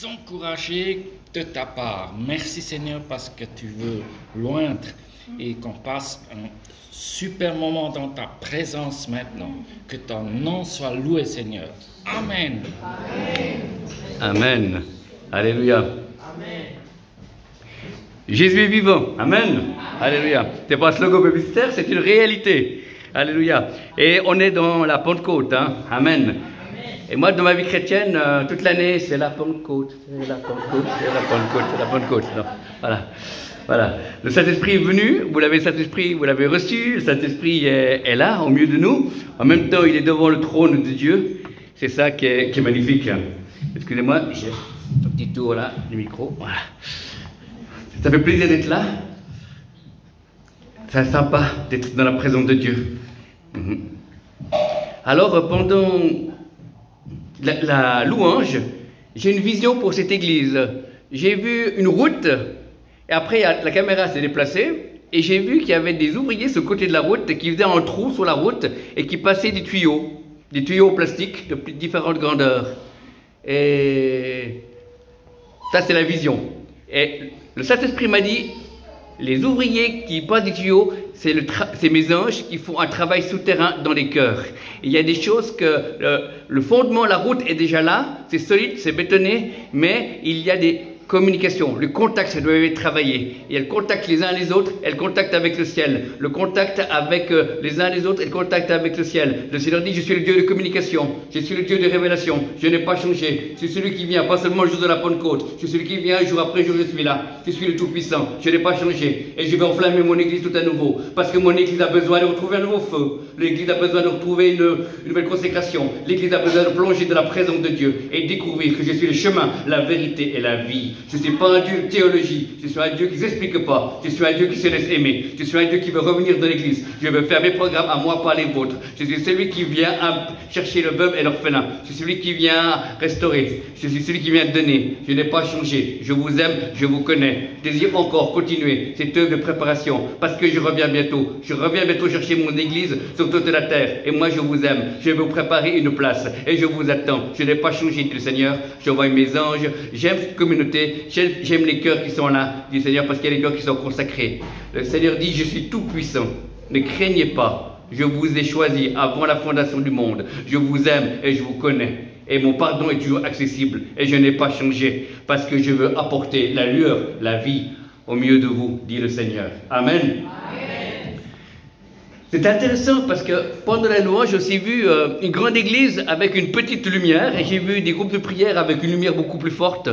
encourager de ta part. Merci Seigneur parce que tu veux loindre et qu'on passe un super moment dans ta présence maintenant. Que ton nom soit loué Seigneur. Amen. Amen. Alléluia. Amen. Jésus est vivant. Amen. Alléluia. Ce n'est pas un slogan publicitaire, c'est une réalité. Alléluia. Et on est dans la Pentecôte. Hein? Amen. Et moi, dans ma vie chrétienne, toute l'année, c'est la Pentecôte. C'est la Pentecôte, c'est la Pentecôte, c'est la Pentecôte. Non. Voilà. Voilà. Le Saint-Esprit est venu, vous l'avez Saint-Esprit, vous l'avez reçu, le Saint-Esprit est là, au milieu de nous. En même temps, il est devant le trône de Dieu. C'est ça qui est magnifique. Excusez-moi, j'ai un petit tour là, du micro. Voilà. Ça fait plaisir d'être là. C'est sympa d'être dans la présence de Dieu. Alors, pendant la louange, j'ai une vision pour cette église. J'ai vu une route, et après la caméra s'est déplacée, et j'ai vu qu'il y avait des ouvriers sur le côté de la route qui faisaient un trou sur la route et qui passaient des tuyaux en plastique de différentes grandeurs. Et ça, c'est la vision. Et le Saint-Esprit m'a dit, les ouvriers qui passent des tuyaux, c'est mes anges qui font un travail souterrain dans les cœurs. Et il y a des choses que le fondement, la route est déjà là, c'est solide, c'est bétonné, mais il y a des communications, le contact, ça doit être travaillé. Il y a le contact les uns les autres, et le contact avec le ciel. Le contact avec les uns les autres, et le contact avec le ciel. Le Seigneur dit, je suis le Dieu de communication, je suis le Dieu de révélation, je n'ai pas changé. Je suis celui qui vient, pas seulement le jour de la Pentecôte, je suis celui qui vient jour après jour, je suis là. Je suis le Tout-Puissant, je n'ai pas changé. Et je vais enflammer mon église tout à nouveau, parce que mon église a besoin de retrouver un nouveau feu. L'église a besoin de retrouver une nouvelle consécration. L'église a besoin de plonger dans la présence de Dieu et découvrir que je suis le chemin, la vérité et la vie. Je ne suis pas un Dieu de théologie, je suis un Dieu qui ne s'explique pas, je suis un Dieu qui se laisse aimer, je suis un Dieu qui veut revenir dans l'église, je veux faire mes programmes à moi, pas les vôtres. Je suis celui qui vient chercher le veuve et l'orphelin, je suis celui qui vient restaurer, je suis celui qui vient donner, je n'ai pas changé, je vous aime, je vous connais, je désire encore continuer cette œuvre de préparation, parce que je reviens bientôt chercher mon église sur toute la terre, et moi je vous aime, je vais vous préparer une place, et je vous attends, je n'ai pas changé, dit le Seigneur, j'envoie mes anges, j'aime cette communauté, j'aime les cœurs qui sont là, dit le Seigneur, parce qu'il y a des cœurs qui sont consacrés. Le Seigneur dit, je suis tout puissant, ne craignez pas, je vous ai choisi avant la fondation du monde, je vous aime et je vous connais. Et mon pardon est toujours accessible, et je n'ai pas changé, parce que je veux apporter la lueur, la vie, au milieu de vous, dit le Seigneur. Amen. C'est intéressant parce que pendant la louange, j'ai aussi vu une grande église avec une petite lumière, et j'ai vu des groupes de prière avec une lumière beaucoup plus forte,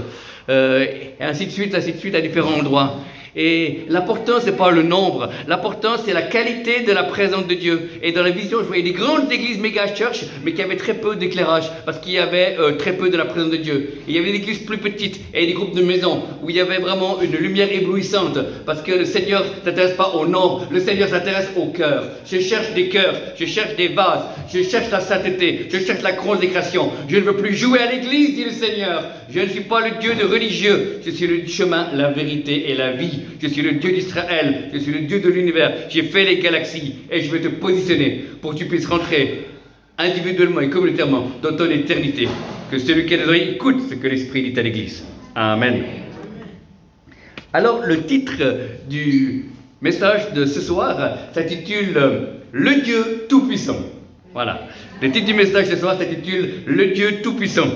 et ainsi de suite à différents endroits. Et l'important, c'est pas le nombre, l'important, c'est la qualité de la présence de Dieu. Et dans la vision, je voyais des grandes églises méga church, mais qui avaient très peu d'éclairage, parce qu'il y avait très peu de la présence de Dieu. Et il y avait des églises plus petites, et des groupes de maisons, où il y avait vraiment une lumière éblouissante, parce que le Seigneur ne s'intéresse pas au nombre, le Seigneur s'intéresse au cœur. Je cherche des cœurs, je cherche des vases, je cherche la sainteté, je cherche la consécration. Je ne veux plus jouer à l'église, dit le Seigneur. Je ne suis pas le Dieu de religieux, je suis le chemin, la vérité et la vie. Je suis le Dieu d'Israël, je suis le Dieu de l'univers. J'ai fait les galaxies et je vais te positionner pour que tu puisses rentrer individuellement et communautairement dans ton éternité. Que celui qui a des oreilles écoute ce que l'Esprit dit à l'Église. Amen. Alors, le titre du message de ce soir s'intitule « Le Dieu Tout-Puissant ». Voilà. Le titre du message de ce soir s'intitule « Le Dieu Tout-Puissant ».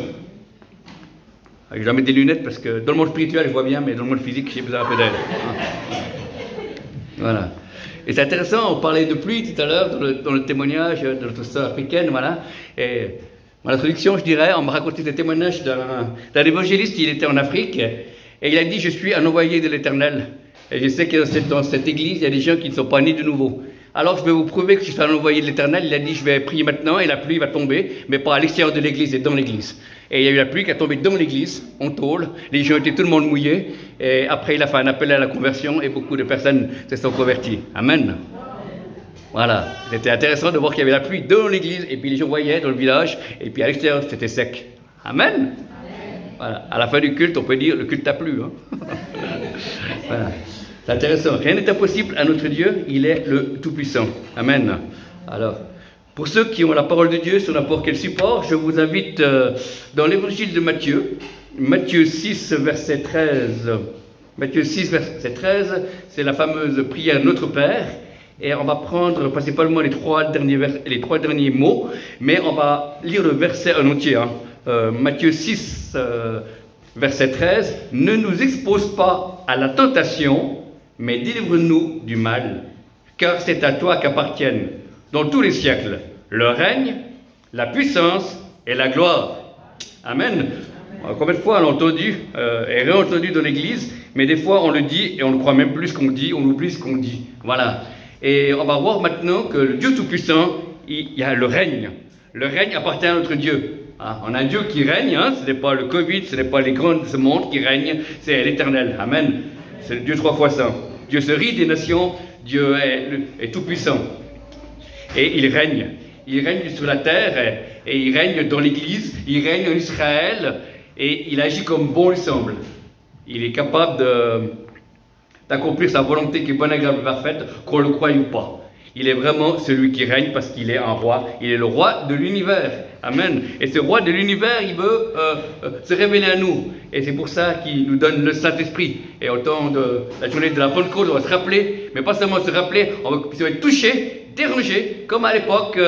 Je dois mettre des lunettes parce que dans le monde spirituel, je vois bien, mais dans le monde physique, j'ai besoin un peu d'aide. Voilà. Et c'est intéressant, on parlait de pluie tout à l'heure dans le témoignage de notre sœur africaine, voilà. Et en introduction, je dirais, on m'a raconté ce témoignage d'un évangéliste, il était en Afrique, et il a dit, je suis un envoyé de l'Éternel. Et je sais que dans cette église, il y a des gens qui ne sont pas nés de nouveau. Alors je vais vous prouver que je suis un envoyé de l'Éternel. Il a dit, je vais prier maintenant, et la pluie va tomber, mais pas à l'extérieur de l'église et dans l'église. Et il y a eu la pluie qui a tombé dans l'église, en tôle. Les gens étaient tout le monde mouillés. Et après, il a fait un appel à la conversion et beaucoup de personnes se sont converties. Amen. Voilà. C'était intéressant de voir qu'il y avait la pluie dans l'église et puis les gens voyaient dans le village et puis à l'extérieur, c'était sec. Amen. Voilà. À la fin du culte, on peut dire, le culte n'a plu. Hein. Voilà. C'est intéressant. Rien n'est impossible à notre Dieu. Il est le Tout-Puissant. Amen. Alors, Pour ceux qui ont la parole de Dieu sur n'importe quel support, je vous invite dans l'évangile de Matthieu, Matthieu 6, verset 13. Matthieu 6, verset 13, c'est la fameuse prière Notre Père. Et on va prendre principalement les trois derniers mots, mais on va lire le verset en entier. Matthieu 6, verset 13. Ne nous expose pas à la tentation, mais délivre-nous du mal, car c'est à toi qu'appartiennent, dans tous les siècles, le règne, la puissance et la gloire. Amen. Combien de fois on l'a entendu et réentendu dans l'église, mais des fois on le dit et on ne croit même plus ce qu'on dit, on oublie ce qu'on dit. Voilà. Et on va voir maintenant que le Dieu Tout-Puissant, il y a le règne. Le règne appartient à notre Dieu. On a un Dieu qui règne, ce n'est pas le Covid, ce n'est pas les grands de ce monde qui règnent, c'est l'Éternel. Amen. C'est le Dieu trois fois saint. Dieu se rit des nations, Dieu est tout-puissant. Et il règne. Il règne sur la terre, et il règne dans l'Église, il règne en Israël, et il agit comme bon lui semble. Il est capable d'accomplir sa volonté qui est bonne, agréable et parfaite, qu'on le croie ou pas. Il est vraiment celui qui règne parce qu'il est un roi. Il est le roi de l'univers. Amen. Et ce roi de l'univers, il veut se révéler à nous. Et c'est pour ça qu'il nous donne le Saint-Esprit. Et au temps de la journée de la Pentecôte, on va se rappeler, mais pas seulement se rappeler, on va être touché, dérangé, comme à l'époque.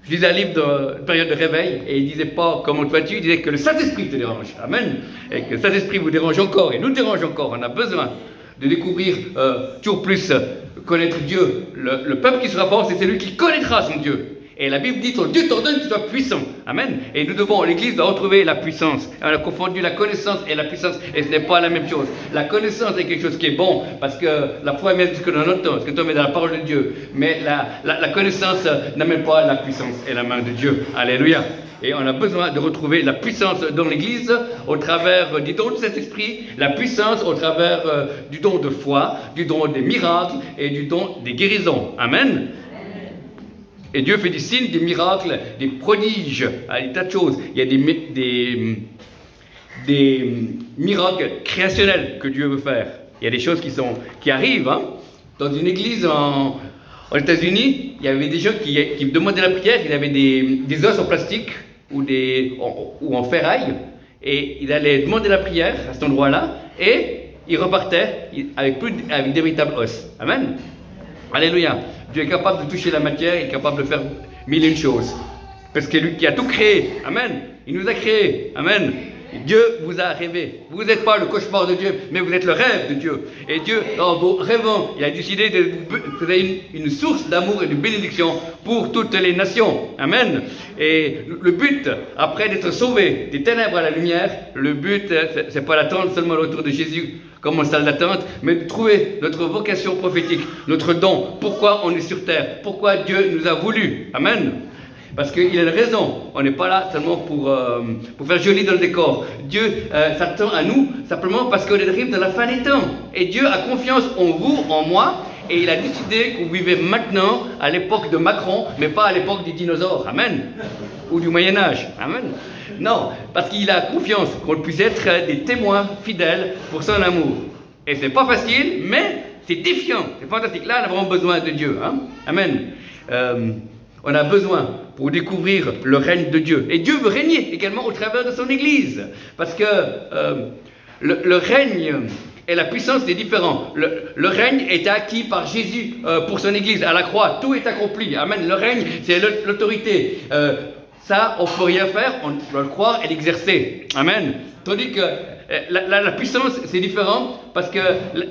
Je lisais un livre de période de réveil et il disait pas comment vas-tu, il disait que le Saint-Esprit te dérange. Amen. Et que le Saint-Esprit vous dérange encore et nous dérange encore. On a besoin de découvrir toujours plus, connaître Dieu. Le peuple qui sera fort, c'est celui qui connaîtra son Dieu. Et la Bible dit, ton Dieu t'ordonne que tu sois puissant. Amen. Et nous devons, l'Église doit retrouver la puissance. On a confondu la connaissance et la puissance, et ce n'est pas la même chose. La connaissance est quelque chose qui est bon, parce que la foi met ce que l'on entend, ce que l'on met dans la parole de Dieu. Mais la connaissance n'amène pas la puissance et la main de Dieu. Alléluia. Et on a besoin de retrouver la puissance dans l'Église au travers du don de cet esprit, la puissance au travers du don de foi, du don des miracles et du don des guérisons. Amen. Et Dieu fait des signes, des miracles, des prodiges, des tas de choses. Il y a des miracles créationnels que Dieu veut faire. Il y a des choses qui arrivent. Dans une église aux États-Unis, il y avait des gens qui demandaient la prière, ils avaient des os en plastique ou en ferraille, et ils allaient demander la prière à cet endroit-là, et ils repartaient avec des véritables os. Amen. Alléluia. Dieu est capable de toucher la matière, il est capable de faire mille et une choses. Parce que lui qui a tout créé, amen, il nous a créé, amen. Dieu vous a rêvé. Vous n'êtes pas le cauchemar de Dieu, mais vous êtes le rêve de Dieu. Et Dieu, dans vos rêvants, il a décidé de vous donner une source d'amour et de bénédiction pour toutes les nations. Amen. Et le but, après d'être sauvé des ténèbres à la lumière, le but, c'est pas d'attendre seulement autour de Jésus comme en salle d'attente, mais de trouver notre vocation prophétique, notre don. Pourquoi on est sur terre? Pourquoi Dieu nous a voulu? Amen. Parce qu'il a une raison. On n'est pas là seulement pour faire joli dans le décor. Dieu s'attend à nous simplement parce qu'on arrive dans la fin des temps. Et Dieu a confiance en vous, en moi, et il a décidé que vous vivez maintenant à l'époque de Macron, mais pas à l'époque des dinosaures. Amen. Ou du Moyen-Âge. Amen. Non, parce qu'il a confiance qu'on puisse être des témoins fidèles pour son amour. Et c'est pas facile, mais c'est défiant. C'est fantastique. Là, on a vraiment besoin de Dieu. Amen. On a besoin pour découvrir le règne de Dieu. Et Dieu veut régner également au travers de son Église. Parce que le règne et la puissance, c'est différent. Le règne est acquis par Jésus pour son Église. À la croix, tout est accompli. Amen. Le règne, c'est l'autorité. Ça, on ne peut rien faire, on doit le croire et l'exercer. Amen. Tandis que la puissance, c'est différent, parce que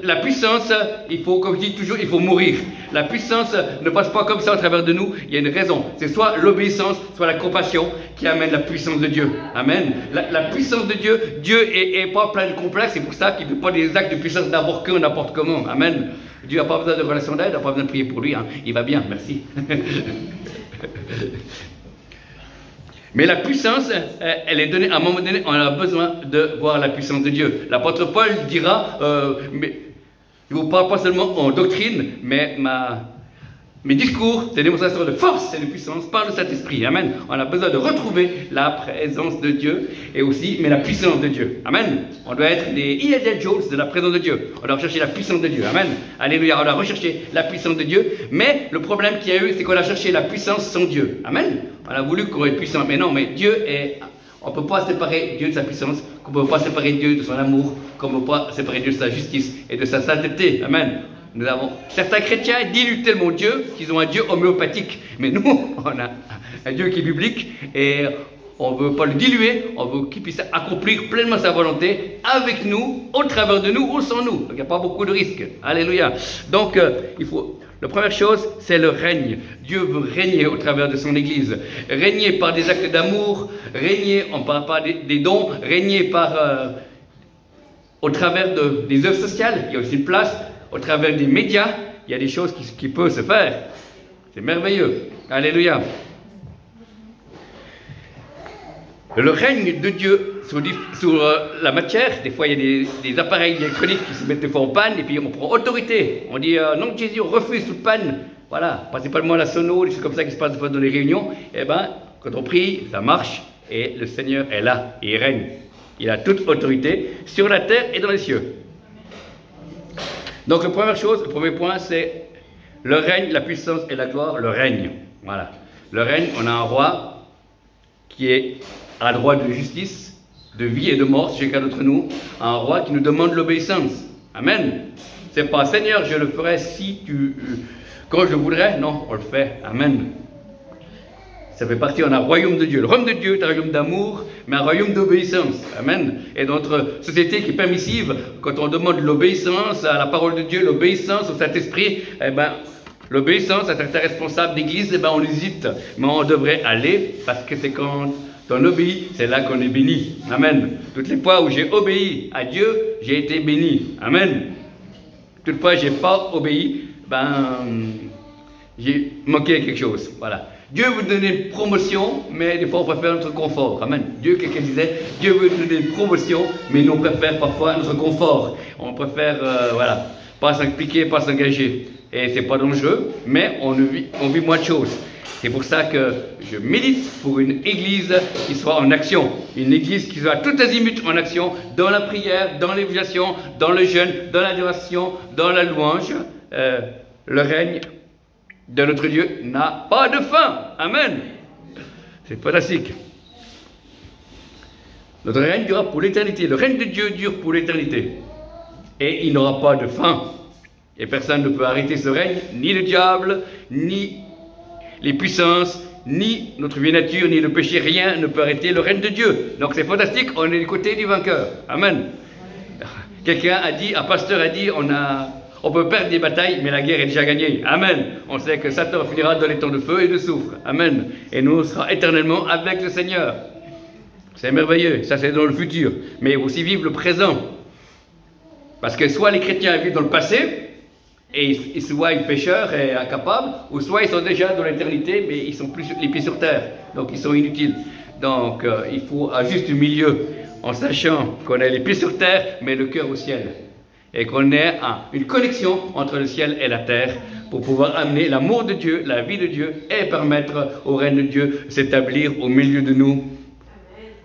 la puissance, il faut, comme je dis toujours, il faut mourir. La puissance ne passe pas comme ça au travers de nous, il y a une raison. C'est soit l'obéissance, soit la compassion qui amène la puissance de Dieu. Amen. La puissance de Dieu, Dieu est pas plein de complexes, c'est pour ça qu'il ne fait pas des actes de puissance n'importe quand, n'importe comment. Amen. Dieu n'a pas besoin de relation d'aide, n'a pas besoin de prier pour lui, il va bien, merci. Mais la puissance, elle est donnée, à un moment donné, on a besoin de voir la puissance de Dieu. L'apôtre Paul dira, mais je ne vous parle pas seulement en doctrine, mais mes discours, c'est des démonstrations de force et de puissance par le Saint-Esprit. Amen. On a besoin de retrouver la présence de Dieu et aussi, mais la puissance de Dieu. Amen. On doit être des Indiana Jones de la présence de Dieu. On doit rechercher la puissance de Dieu. Amen. Alléluia. On doit rechercher la puissance de Dieu. Mais le problème qu'il y a eu, c'est qu'on a cherché la puissance sans Dieu. Amen. On a voulu qu'on soit puissant. Mais non, mais Dieu est... On ne peut pas séparer Dieu de sa puissance, qu'on ne peut pas séparer Dieu de son amour, qu'on ne peut pas séparer Dieu de sa justice et de sa sainteté. Amen. Nous avons certains chrétiens diluent tellement Dieu qu'ils ont un Dieu homéopathique. Mais nous, on a un Dieu qui est biblique et on ne veut pas le diluer, on veut qu'il puisse accomplir pleinement sa volonté avec nous, au travers de nous ou sans nous. Donc il n'y a pas beaucoup de risques. Alléluia. Donc il faut... La première chose, c'est le règne. Dieu veut régner au travers de son Église. Régner par des actes d'amour, régner, on ne parle pas des dons, régner par, au travers des œuvres sociales. Il y a aussi une place. Au travers des médias, il y a des choses qui peuvent se faire. C'est merveilleux. Alléluia. Le règne de Dieu sur la matière, des fois il y a des appareils électroniques qui se mettent des fois en panne et puis on prend autorité. On dit non, Jésus, on refuse toute panne. Voilà, principalement la sono, des choses comme ça qui se passent des fois dans les réunions. Eh bien, quand on prie, ça marche et le Seigneur est là et il règne. Il a toute autorité sur la terre et dans les cieux. Donc la première chose, le premier point, c'est le règne, la puissance et la gloire, le règne. Voilà. Le règne, on a un roi qui est à la droite de justice, de vie et de mort, chacun d'entre nous, un roi qui nous demande l'obéissance. Amen. C'est pas Seigneur, je le ferai quand je voudrais. Non, on le fait. Amen. Ça fait partie, on a un royaume de Dieu. Le royaume de Dieu est un royaume d'amour, mais un royaume d'obéissance. Amen. Et dans notre société qui est permissive, quand on demande l'obéissance à la parole de Dieu, l'obéissance au Saint-Esprit, eh ben, l'obéissance à certains responsables d'église, eh ben, on hésite. Mais on devrait aller, parce que c'est quand on obéit, c'est là qu'on est béni. Amen. Toutes les fois où j'ai obéi à Dieu, j'ai été béni. Amen. Toutefois, je n'ai pas obéi, j'ai manqué quelque chose. Voilà. Dieu veut donner une promotion, mais des fois on préfère notre confort. Amen. Quelqu'un disait, Dieu veut donner une promotion, mais nous on préfère parfois notre confort. On préfère, pas s'impliquer, pas s'engager. Et c'est pas dangereux, mais on vit moins de choses. C'est pour ça que je milite pour une église qui soit en action. Une église qui soit tout azimut en action, dans la prière, dans l'évangélisation, dans le jeûne, dans l'adoration, dans la louange. Le règne de notre Dieu n'a pas de fin. Amen. C'est fantastique. Notre règne durera pour l'éternité. Le règne de Dieu dure pour l'éternité. Et il n'aura pas de fin. Et personne ne peut arrêter ce règne, ni le diable, ni les puissances, ni notre vieille nature, ni le péché. Rien ne peut arrêter le règne de Dieu. Donc c'est fantastique, on est du côté du vainqueur. Amen. Quelqu'un a dit, un pasteur a dit, on peut perdre des batailles, mais la guerre est déjà gagnée. Amen. On sait que Satan finira dans les temps de feu et de soufre. Amen. Et nous serons éternellement avec le Seigneur. C'est merveilleux. Ça, c'est dans le futur. Mais aussi vivre le présent. Parce que soit les chrétiens vivent dans le passé, et ils soient pécheurs et incapables, ou soit ils sont déjà dans l'éternité, mais ils sont plus les pieds sur terre. Donc ils sont inutiles. Donc il faut un juste milieu, en sachant qu'on a les pieds sur terre, mais le cœur au ciel. Et qu'on ait une connexion entre le ciel et la terre pour pouvoir amener l'amour de Dieu, la vie de Dieu et permettre au règne de Dieu de s'établir au milieu de nous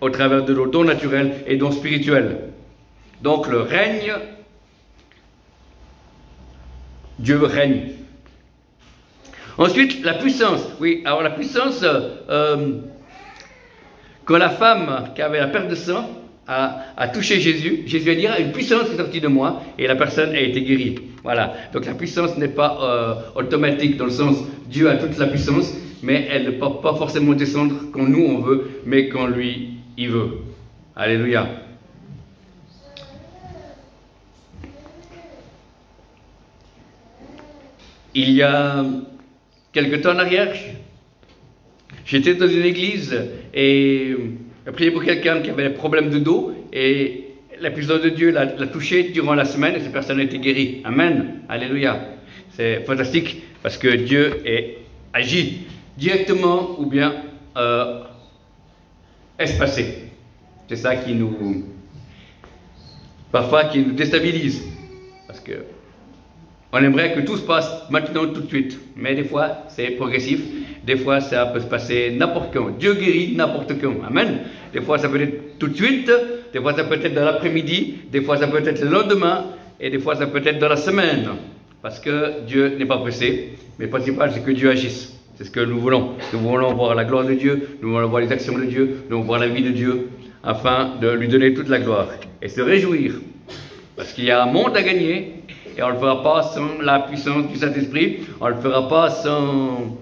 au travers de nos dons naturels et dons spirituels. Donc le règne, Dieu règne. Ensuite, la puissance. Oui, alors la puissance, quand la femme qui avait la perte de sang a touché Jésus, Jésus a dit, une puissance est sortie de moi, et la personne a été guérie. Voilà. Donc la puissance n'est pas automatique, dans le sens, Dieu a toute la puissance, mais elle ne peut pas forcément descendre quand nous on veut, mais quand lui, il veut. Alléluia. Il y a quelque temps en arrière, j'étais dans une église et j'ai prié pour quelqu'un qui avait des problèmes de dos et la puissance de Dieu l'a touché durant la semaine et cette personne a été guérie. Amen. Alléluia. C'est fantastique parce que Dieu agit directement ou bien espacé. C'est ça qui nous, parfois, qui nous déstabilise. Parce que On aimerait que tout se passe maintenant, tout de suite. Mais des fois, c'est progressif. Des fois, ça peut se passer n'importe quand. Dieu guérit n'importe quand. Amen. Des fois, ça peut être tout de suite. Des fois, ça peut être dans l'après-midi. Des fois, ça peut être le lendemain. Et des fois, ça peut être dans la semaine. Parce que Dieu n'est pas pressé. Mais le principal, c'est que Dieu agisse. C'est ce que nous voulons. Nous voulons voir la gloire de Dieu. Nous voulons voir les actions de Dieu. Nous voulons voir la vie de Dieu. Afin de lui donner toute la gloire. Et se réjouir. Parce qu'il y a un monde à gagner. Et on ne le fera pas sans la puissance du Saint-Esprit. On ne le fera pas sans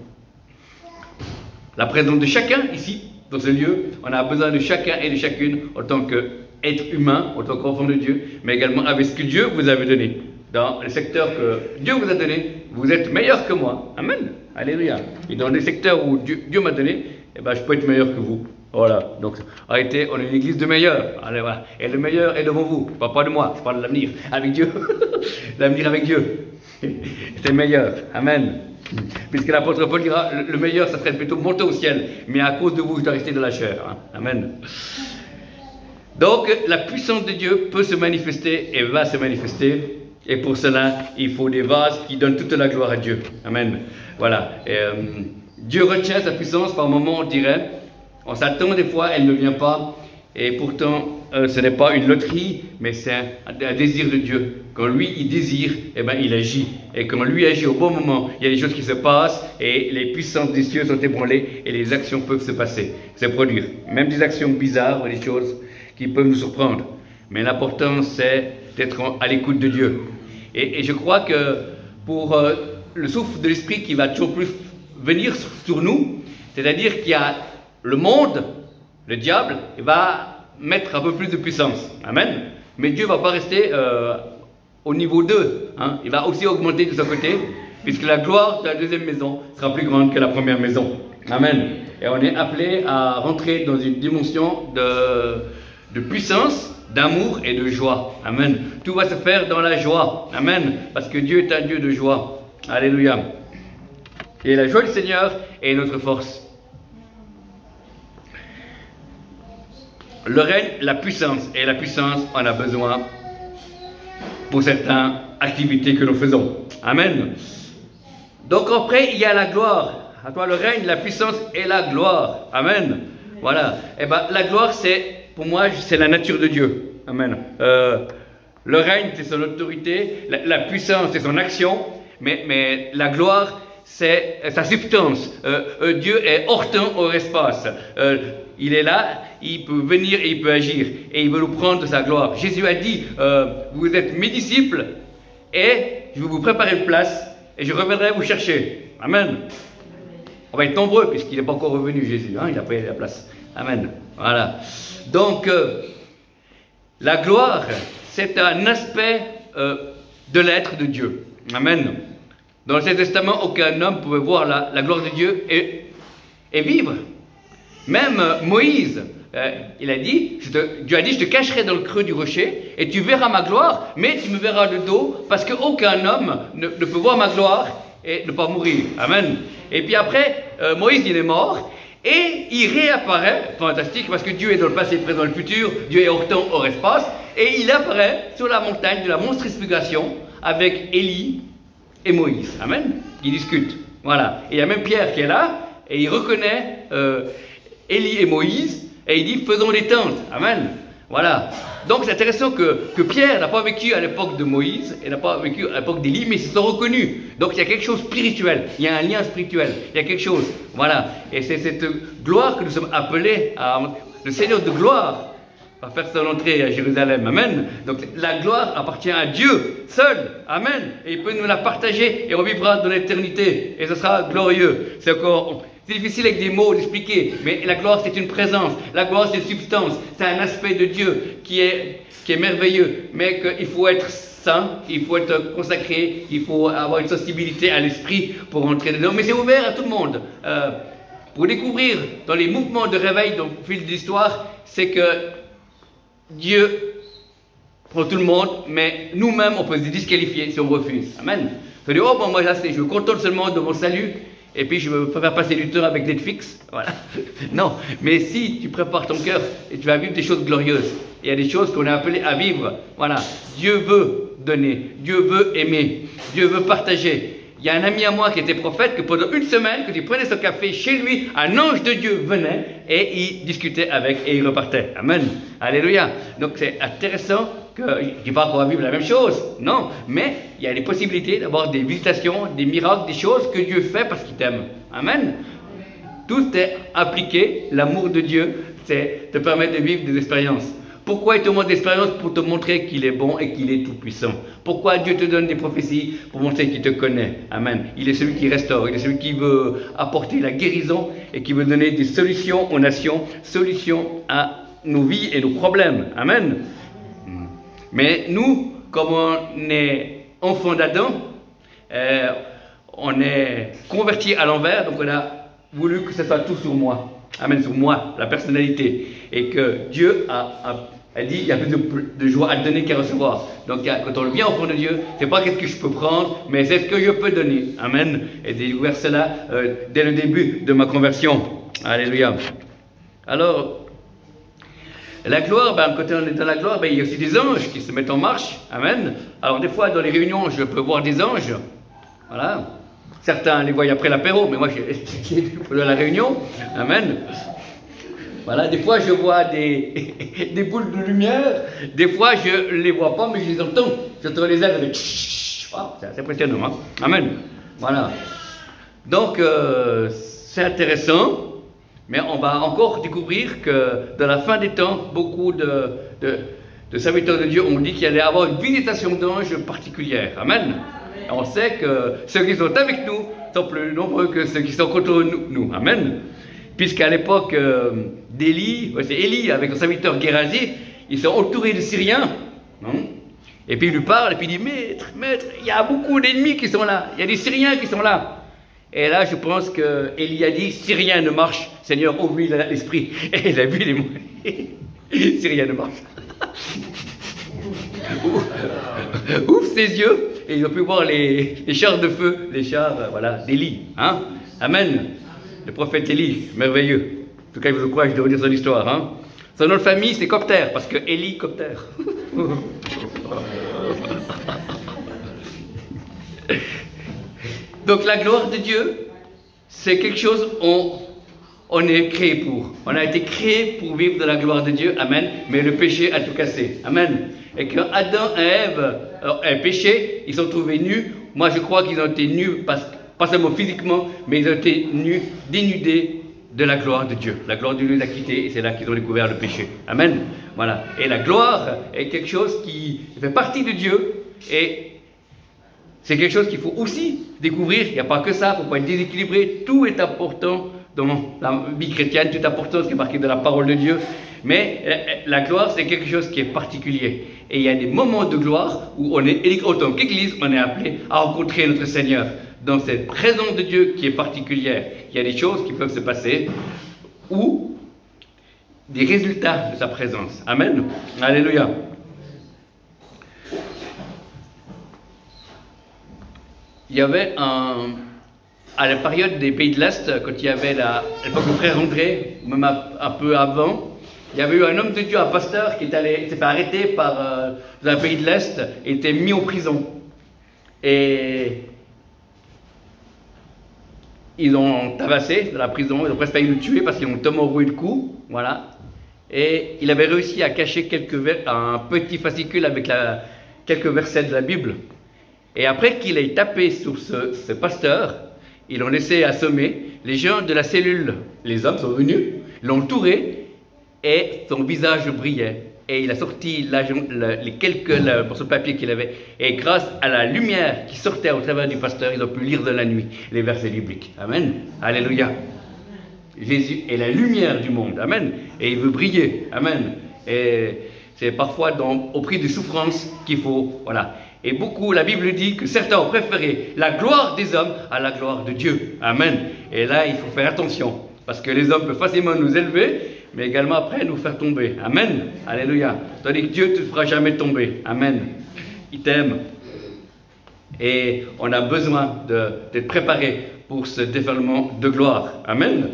la présence de chacun ici, dans ce lieu. On a besoin de chacun et de chacune en tant qu'être humain, en tant qu'enfant de Dieu, mais également avec ce que Dieu vous avait donné. Dans le secteur que Dieu vous a donné, vous êtes meilleur que moi. Amen. Alléluia. Et dans les secteurs où Dieu m'a donné, eh ben, je peux être meilleur que vous. Voilà, donc arrêtez, on est une église de meilleurs. Allez, voilà. Et le meilleur est devant vous. Je parle pas de moi, je parle de l'avenir avec Dieu. L'avenir avec Dieu. C'est le meilleur. Amen. Puisque l'apôtre Paul dira, le meilleur, ça serait plutôt monter au ciel. Mais à cause de vous, je dois rester dans la chair. Hein. Amen. Donc, la puissance de Dieu peut se manifester et va se manifester. Et pour cela, il faut des vases qui donnent toute la gloire à Dieu. Amen. Voilà. Et, Dieu retient sa puissance par moments, on dirait. On s'attend des fois, elle ne vient pas. Et pourtant, ce n'est pas une loterie, mais c'est un désir de Dieu. Quand lui, il désire, eh ben, il agit. Et quand lui agit au bon moment, il y a des choses qui se passent et les puissances des cieux sont ébranlées et les actions peuvent se passer, se produire. Même des actions bizarres ou des choses qui peuvent nous surprendre. Mais l'important, c'est d'être à l'écoute de Dieu. Et je crois que pour le souffle de l'Esprit qui va toujours plus venir sur nous, c'est-à-dire qu'il y a le monde, le diable, va mettre un peu plus de puissance. Amen. Mais Dieu ne va pas rester au niveau 2. Hein. Il va aussi augmenter de son côté, puisque la gloire de la deuxième maison sera plus grande que la première maison. Amen. Et on est appelé à rentrer dans une dimension de puissance, d'amour et de joie. Amen. Tout va se faire dans la joie. Amen. Parce que Dieu est un Dieu de joie. Alléluia. Et la joie du Seigneur est notre force. Le règne, la puissance. Et la puissance, on a besoin pour certaines activités que nous faisons. Amen. Donc après, il y a la gloire. À toi le règne, la puissance et la gloire. Amen. Voilà. Et ben, la gloire, c'est, pour moi, c'est la nature de Dieu. Amen. Le règne, c'est son autorité. La puissance, c'est son action. Mais la gloire, c'est sa substance. Dieu est hors temps, hors espace. Il est là, il peut venir et il peut agir. Et il veut nous prendre de sa gloire. Jésus a dit, vous êtes mes disciples et je vais vous préparer une place et je reviendrai vous chercher. Amen. On va être nombreux puisqu'il n'est pas encore revenu Jésus. Hein, il a pris la place. Amen. Voilà. Donc, la gloire, c'est un aspect de l'être de Dieu. Amen. Dans l'Ancien Testament, aucun homme pouvait voir la gloire de Dieu et vivre. Même Moïse, il a dit, Dieu a dit, je te cacherai dans le creux du rocher et tu verras ma gloire, mais tu me verras de dos parce qu'aucun homme ne peut voir ma gloire et ne pas mourir. Amen. Et puis après, Moïse, il est mort et il réapparaît, fantastique, parce que Dieu est dans le passé, présent, le futur, Dieu est hors temps, hors espace, et il apparaît sur la montagne de la monstrification avec Élie et Moïse. Amen. Ils discutent. Voilà. Et il y a même Pierre qui est là et il reconnaît Élie et Moïse, et il dit, faisons des tentes. Amen. Voilà. Donc c'est intéressant que Pierre n'a pas vécu à l'époque de Moïse, et n'a pas vécu à l'époque d'Élie, mais ils se sont reconnus. Donc il y a quelque chose de spirituel, il y a un lien spirituel, il y a quelque chose. Voilà. Et c'est cette gloire que nous sommes appelés à... Le Seigneur de gloire va faire son entrée à Jérusalem. Amen. Donc la gloire appartient à Dieu seul. Amen. Et il peut nous la partager et on vivra dans l'éternité. Et ce sera glorieux. C'est encore... C'est difficile avec des mots d'expliquer, mais la gloire c'est une présence, la gloire c'est une substance, c'est un aspect de Dieu qui est merveilleux, mais qu'il faut être saint, il faut être consacré, il faut avoir une sensibilité à l'esprit pour entrer dedans, mais c'est ouvert à tout le monde. Pour découvrir dans les mouvements de réveil au fil de l'histoire, c'est que Dieu prend tout le monde, mais nous-mêmes on peut se disqualifier si on refuse. Amen. On dit, oh bon, moi là je me contente seulement de mon salut. et puis je préfère passer du temps avec Netflix. Voilà. Non, mais si tu prépares ton cœur, et tu vas vivre des choses glorieuses. Il y a des choses qu'on est appelé à vivre. Voilà. Dieu veut donner, Dieu veut aimer, Dieu veut partager. Il y a un ami à moi qui était prophète, que pendant une semaine, quand il prenait son café chez lui, un ange de Dieu venait et il discutait avec et il repartait. Amen. Alléluia. Donc c'est intéressant que, je ne dis pas qu'on va vivre la même chose, non, mais il y a des possibilités d'avoir des visitations, des miracles, des choses que Dieu fait parce qu'il t'aime. Amen. Tout est appliqué, l'amour de Dieu, c'est te permettre de vivre des expériences. Pourquoi il te montre des expériences? Pour te montrer qu'il est bon et qu'il est tout-puissant. Pourquoi Dieu te donne des prophéties? Pour montrer qu'il te connaît. Amen. Il est celui qui restaure, il est celui qui veut apporter la guérison et qui veut donner des solutions aux nations, solutions à nos vies et nos problèmes. Amen. Mais nous, comme on est enfant d'Adam, on est converti à l'envers, donc on a voulu que ce soit tout sur moi. Amen, sur moi, la personnalité. Et que Dieu a dit, il y a plus de joie à donner qu'à recevoir. Donc quand on devient enfant de Dieu, c'est pas qu'est-ce que je peux prendre, mais c'est ce que je peux donner. Amen. Et j'ai découvert cela dès le début de ma conversion. Alléluia. Alors, la gloire, quand on est dans la gloire, il y a aussi des anges qui se mettent en marche. Amen. Alors des fois, dans les réunions, je peux voir des anges. Voilà. Certains les voient après l'apéro, mais moi, j'ai vu pendant la réunion. Amen. Voilà, des fois je vois des boules de lumière, des fois je ne les vois pas, mais je les entends. J'entends les ailes avec c'est impressionnant, hein? Amen. Voilà. Donc, c'est intéressant, mais on va encore découvrir que dans la fin des temps, beaucoup de serviteurs de Dieu ont dit qu'il allait y avoir une visitation d'anges particulière. Amen. Et on sait que ceux qui sont avec nous sont plus nombreux que ceux qui sont contre nous. Amen. Puisqu'à l'époque d'Élie, c'est Élie avec son serviteur Gérasie, ils sont entourés de Syriens. Et puis il lui parle, et puis il dit, maître, il y a beaucoup d'ennemis qui sont là, il y a des Syriens qui sont là. Et là, je pense que Élie a dit, si rien ne marche, Seigneur, ouvre-lui l'esprit. Et il a vu les mots, si rien ne marche. Ouvre ses yeux, et ils ont pu voir les chars de feu, les chars voilà, d'Élie. Hein? Amen. Le prophète Élie, merveilleux. En tout cas, il vous encourage de redire son histoire. Hein. Son nom de famille, c'est Copter, parce que Élie Copter. Donc, la gloire de Dieu, c'est quelque chose on est créé pour. On a été créé pour vivre de la gloire de Dieu. Amen. Mais le péché a tout cassé. Amen. Et quand Adam et Ève ont péché, ils sont trouvés nus. Moi, je crois qu'ils ont été nus pas seulement physiquement, mais ils ont été nus, dénudés de la gloire de Dieu. La gloire de Dieu les a quittés et c'est là qu'ils ont découvert le péché. Amen. Voilà. Et la gloire est quelque chose qui fait partie de Dieu et c'est quelque chose qu'il faut aussi découvrir. Il n'y a pas que ça, il ne faut pas être déséquilibré. Tout est important dans la vie chrétienne, tout est important, ce qui est marqué dans la parole de Dieu. Mais la gloire, c'est quelque chose qui est particulier. Et il y a des moments de gloire où on est, en tant qu'Église, on est appelé à rencontrer notre Seigneur. Dans cette présence de Dieu qui est particulière, il y a des choses qui peuvent se passer ou des résultats de sa présence. Amen. Alléluia. Il y avait à la période des pays de l'Est, quand il y avait l'époque du frère André, même un peu avant, il y avait eu un homme de Dieu, un pasteur, qui s'est fait arrêter dans un pays de l'Est et était mis en prison. Et ils ont tabassé dans la prison, ils ont presque failli le tuer parce qu'ils ont tellement roué le cou, voilà. Et il avait réussi à cacher un petit fascicule avec quelques versets de la Bible. Et après qu'il ait tapé sur ce pasteur, ils l'ont laissé assommer. Les gens de la cellule, les hommes sont venus, l'ont entouré et son visage brillait. Et il a sorti les quelques morceaux de papier qu'il avait. Et grâce à la lumière qui sortait au travers du pasteur, ils ont pu lire de la nuit les versets bibliques. Amen. Alléluia. Jésus est la lumière du monde. Amen. Et il veut briller. Amen. Et c'est parfois au prix des souffrances qu'il faut. Voilà. Et beaucoup, la Bible dit que certains ont préféré la gloire des hommes à la gloire de Dieu. Amen. Et là, il faut faire attention. Parce que les hommes peuvent facilement nous élever, mais également après nous faire tomber. Amen. Alléluia. Tandis que Dieu ne te fera jamais tomber. Amen. Il t'aime. Et on a besoin d'être préparé pour ce déferlement de gloire. Amen.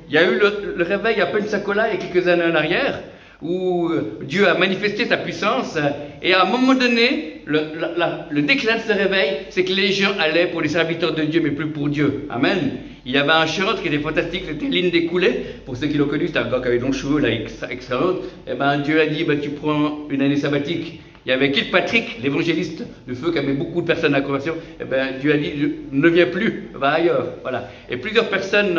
Il y a eu le réveil à Pensacola il y a quelques années en arrière, où Dieu a manifesté sa puissance, et à un moment donné, le déclin de ce réveil, c'est que les gens allaient pour les serviteurs de Dieu, mais plus pour Dieu. Amen. Il y avait un chanteur qui était fantastique, c'était Lynn Descoulets. Pour ceux qui l'ont connu, c'était un gars qui avait longs cheveux, là, extraordinaire. Et ben Dieu a dit, tu prends une année sabbatique. Il y avait Kilpatrick, l'évangéliste de feu, qui avait beaucoup de personnes à la conversion. Et ben Dieu a dit, ne viens plus, va ailleurs. Voilà. Et plusieurs personnes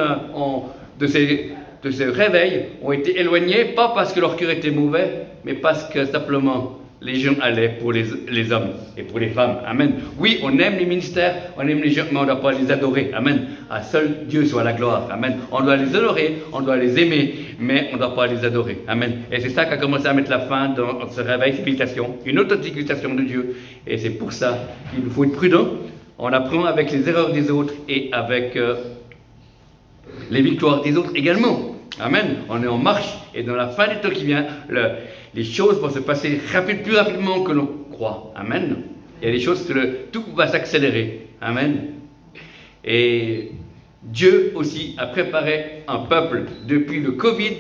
de ces réveils ont été éloignés, pas parce que leur cœur était mauvais, mais parce que simplement les gens allaient pour les hommes et pour les femmes. Amen. Oui, on aime les ministères, on aime les gens, mais on ne doit pas les adorer. Amen. À seul Dieu soit la gloire. Amen. On doit les honorer, on doit les aimer, mais on ne doit pas les adorer. Amen. Et c'est ça qu'a commencé à mettre la fin dans ce réveil, cette méditation, une authentique méditation de Dieu. Et c'est pour ça qu'il nous faut être prudent. On apprend avec les erreurs des autres et avec les victoires des autres également. Amen. On est en marche et dans la fin des temps qui vient, les choses vont se passer plus rapidement que l'on croit. Amen. Il y a des choses que tout va s'accélérer. Amen. Et Dieu aussi a préparé un peuple depuis le Covid.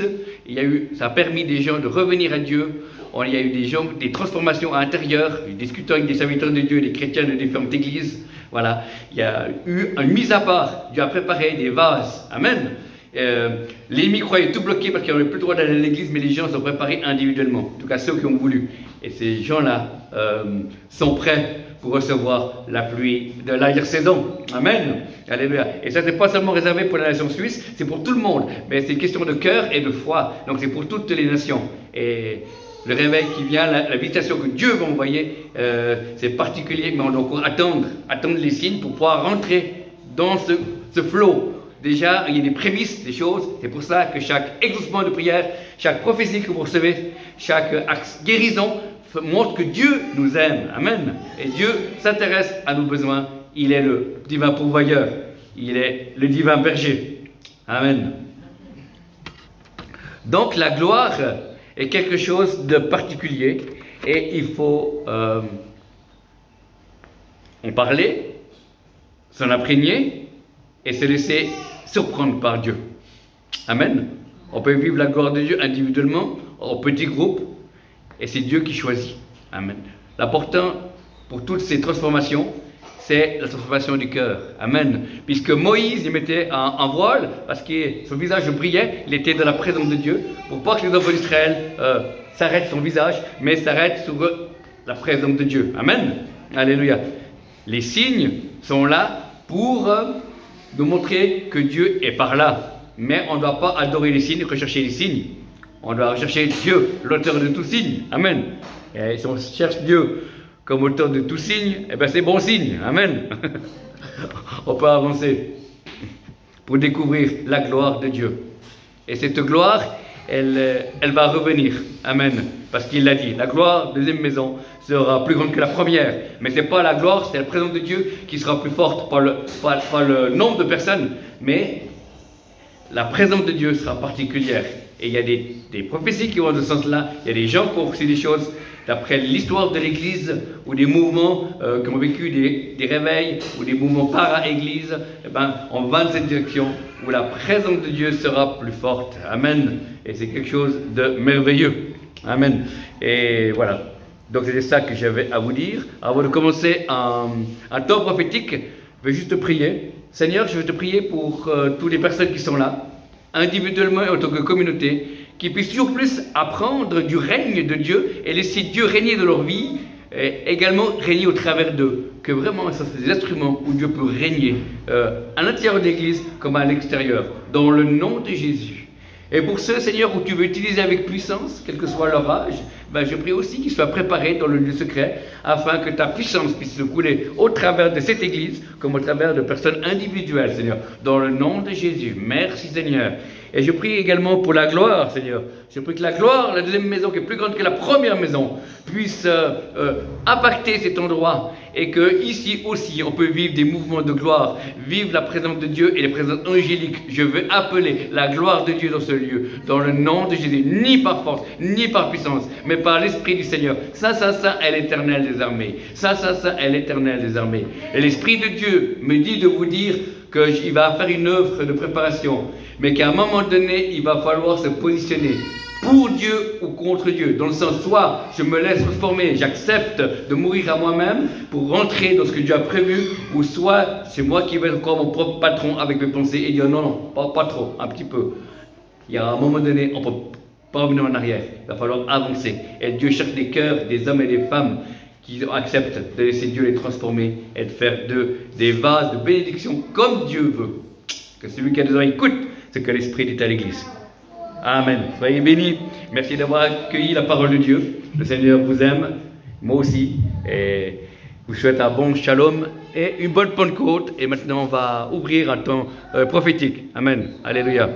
Ça a permis des gens de revenir à Dieu. Il y a eu des transformations à l'intérieur, discutant avec des serviteurs de Dieu, des chrétiens de différentes églises. Voilà. Il y a eu une mise à part. Dieu a préparé des vases. Amen. Les croyaient tout bloqué parce qu'ils n'avaient plus le droit d'aller à l'église, mais les gens sont préparés individuellement, en tout cas ceux qui ont voulu. Et ces gens-là sont prêts pour recevoir la pluie de l'arrière-saison. Amen. Alléluia. Et ça, c'est pas seulement réservé pour la nation suisse, c'est pour tout le monde. Mais c'est une question de cœur et de foi. Donc c'est pour toutes les nations. Et le réveil qui vient, la visitation que Dieu va envoyer, c'est particulier, mais on doit encore attendre les signes pour pouvoir rentrer dans ce flot. Déjà, il y a des prémices, des choses. C'est pour ça que chaque exaucement de prière, chaque prophétie que vous recevez, chaque acte guérison montre que Dieu nous aime. Amen. Et Dieu s'intéresse à nos besoins. Il est le divin pourvoyeur. Il est le divin berger. Amen. Donc la gloire est quelque chose de particulier et il faut en parler, s'en imprégner et se laisser surprendre par Dieu. Amen. On peut vivre la gloire de Dieu individuellement, en petits groupes, et c'est Dieu qui choisit. Amen. L'important pour toutes ces transformations, c'est la transformation du cœur. Amen. Puisque Moïse, il mettait un voile, parce que son visage brillait, il était dans la présence de Dieu, pour pas que les enfants d'Israël s'arrêtent son visage, mais s'arrêtent sur la présence de Dieu. Amen. Alléluia. Les signes sont là pour nous montrer que Dieu est par là. Mais on ne doit pas adorer les signes, rechercher les signes. On doit rechercher Dieu, l'auteur de tout signe. Amen. Et si on cherche Dieu comme auteur de tout signe, eh bien c'est bon signe. Amen. On peut avancer pour découvrir la gloire de Dieu. Et cette gloire, elle va revenir. Amen. Parce qu'il l'a dit, la gloire de deuxième maison sera plus grande que la première. Mais ce n'est pas la gloire, c'est la présence de Dieu qui sera plus forte, pas le nombre de personnes, mais la présence de Dieu sera particulière. Et il y a des prophéties qui vont dans ce sens-là. Il y a des gens qui ont reçu des choses d'après l'histoire de l'Église ou des mouvements qui ont vécu des réveils ou des mouvements para-Église. Eh ben, on va dans cette direction où la présence de Dieu sera plus forte. Amen. Et c'est quelque chose de merveilleux. Amen. Et voilà. Donc c'était ça que j'avais à vous dire. Avant de commencer un temps prophétique, je vais juste prier. Seigneur, je veux te prier pour toutes les personnes qui sont là, individuellement et en tant que communauté, qui puissent toujours plus apprendre du règne de Dieu et laisser Dieu régner dans leur vie, et également régner au travers d'eux. Que vraiment, ça c'est des instruments où Dieu peut régner à l'intérieur de l'Église comme à l'extérieur, dans le nom de Jésus. Et pour ceux, Seigneur, où tu veux utiliser avec puissance, quel que soit leur âge, ben, je prie aussi qu'ils soient préparés dans le lieu secret, afin que ta puissance puisse se couler au travers de cette Église, comme au travers de personnes individuelles, Seigneur, dans le nom de Jésus. Merci, Seigneur. Et je prie également pour la gloire, Seigneur. Je prie que la gloire, la deuxième maison, qui est plus grande que la première maison, puisse impacter cet endroit, et que ici aussi, on peut vivre des mouvements de gloire, vivre la présence de Dieu et les présences angéliques. Je veux appeler la gloire de Dieu dans ce lieu, dans le nom de Jésus, ni par force, ni par puissance, mais par l'Esprit du Seigneur. Saint, Saint, Saint est l'Éternel des armées. Saint, Saint, Saint est l'Éternel des armées. Et l'Esprit de Dieu me dit de vous dire qu'il va faire une œuvre de préparation, mais qu'à un moment donné, il va falloir se positionner pour Dieu ou contre Dieu. Dans le sens, soit je me laisse former, j'accepte de mourir à moi-même pour rentrer dans ce que Dieu a prévu, ou soit c'est moi qui vais être encore mon propre patron avec mes pensées et dire non, pas trop, un petit peu. Il y a un moment donné, on ne peut pas revenir en arrière, il va falloir avancer. Et Dieu cherche des cœurs, des hommes et des femmes qui acceptent de laisser Dieu les transformer et de faire d'eux des vases de bénédiction comme Dieu veut. Que celui qui a des oreilles écoute ce que l'Esprit dit à l'Église. Amen. Soyez bénis. Merci d'avoir accueilli la parole de Dieu. Le Seigneur vous aime, moi aussi. Et vous souhaite un bon shalom et une bonne Pentecôte. Et maintenant, on va ouvrir un temps prophétique. Amen. Alléluia.